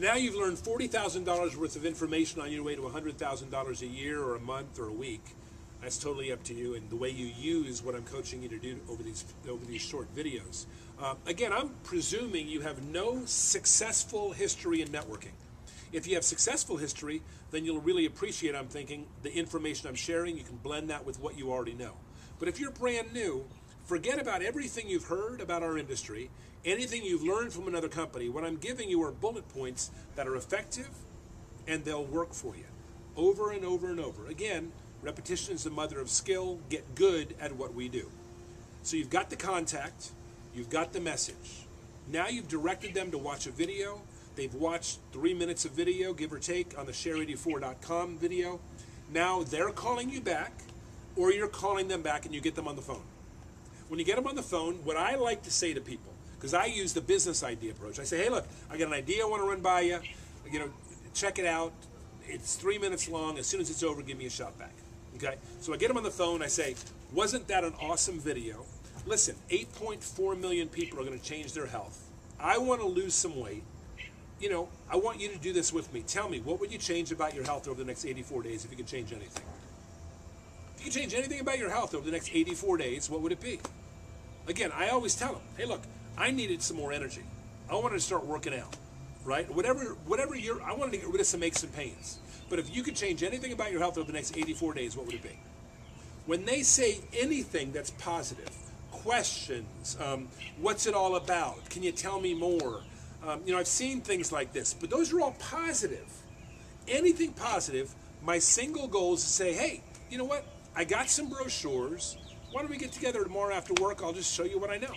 So now you've learned $40,000 worth of information on your way to $100,000 a year or a month or a week. That's totally up to you and the way you use what I'm coaching you to do over these short videos. Again, I'm presuming you have no successful history in networking. If you have successful history, then you'll really appreciate, I'm thinking, the information I'm sharing. You can blend that with what you already know. But if you're brand new, forget about everything you've heard about our industry, anything you've learned from another company. What I'm giving you are bullet points that are effective and they'll work for you over and over and over. Again, repetition is the mother of skill. Get good at what we do. So you've got the contact, you've got the message. Now you've directed them to watch a video. They've watched 3 minutes of video, give or take, on the share84.com video. Now they're calling you back, or you're calling them back and you get them on the phone. When you get them on the phone, what I like to say to people, because I use the business idea approach, I say, hey, look, I got an idea I want to run by you. Check it out. It's 3 minutes long. As soon as it's over, give me a shout back. Okay? So I get them on the phone. I say, wasn't that an awesome video? Listen, 8.4 million people are going to change their health. I want to lose some weight. I want you to do this with me. Tell me, what would you change about your health over the next 84 days if you could change anything? If you could change anything about your health over the next 84 days, what would it be? Again, I always tell them, hey, look, I needed some more energy. I wanted to start working out, right? Whatever I wanted to get rid of some aches and pains. But if you could change anything about your health over the next 84 days, what would it be? When they say anything that's positive, questions, what's it all about? Can you tell me more? I've seen things like this, but those are all positive. Anything positive, my single goal is to say, hey, you know what? I got some brochures. Why don't we get together tomorrow after work? I'll just show you what I know.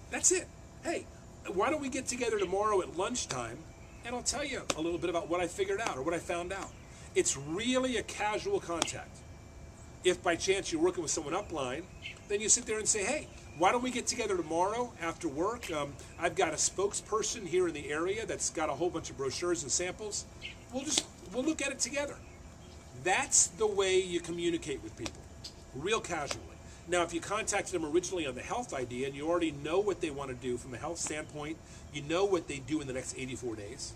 That's it. Hey, why don't we get together tomorrow at lunchtime and I'll tell you a little bit about what I figured out or what I found out. It's really a casual contact. If by chance you're working with someone upline, then you sit there and say, hey, why don't we get together tomorrow after work? I've got a spokesperson here in the area that's got a whole bunch of brochures and samples. We'll look at it together. That's the way you communicate with people, real casually. Now, if you contacted them originally on the health idea and you already know what they want to do from a health standpoint, you know what they do in the next 84 days,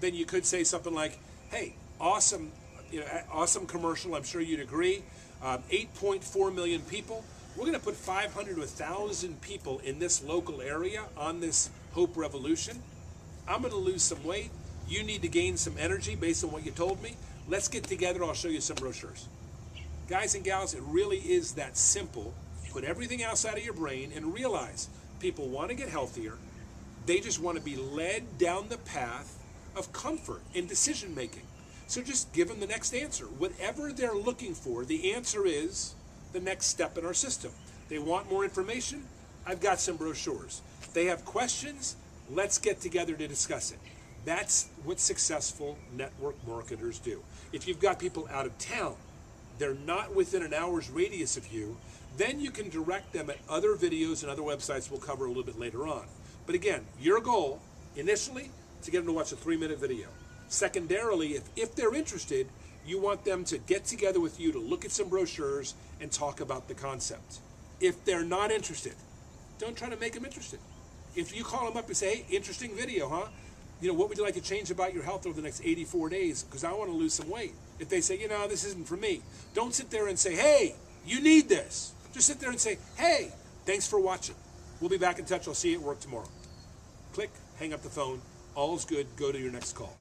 then you could say something like, hey, awesome commercial, I'm sure you'd agree. 8.4 million people. We're going to put 500 to 1,000 people in this local area on this Hope Revolution. I'm going to lose some weight. You need to gain some energy based on what you told me. Let's get together. I'll show you some brochures. Guys and gals, it really is that simple. Put everything else out of your brain and realize people want to get healthier. They just want to be led down the path of comfort and decision making. So just give them the next answer. Whatever they're looking for, the answer is the next step in our system. They want more information? I've got some brochures. They have questions? Let's get together to discuss it. That's what successful network marketers do. If you've got people out of town, they're not within an hour's radius of you, then you can direct them at other videos and other websites we'll cover a little bit later on. But again, your goal, initially, to get them to watch a 3-minute video. Secondarily, if they're interested, you want them to get together with you to look at some brochures and talk about the concept. If they're not interested, don't try to make them interested. If you call them up and say, hey, interesting video, huh? What would you like to change about your health over the next 84 days? Because I want to lose some weight. If they say, this isn't for me, don't sit there and say, hey, you need this. Just sit there and say, hey, thanks for watching. We'll be back in touch. I'll see you at work tomorrow. Click, hang up the phone. All's good. Go to your next call.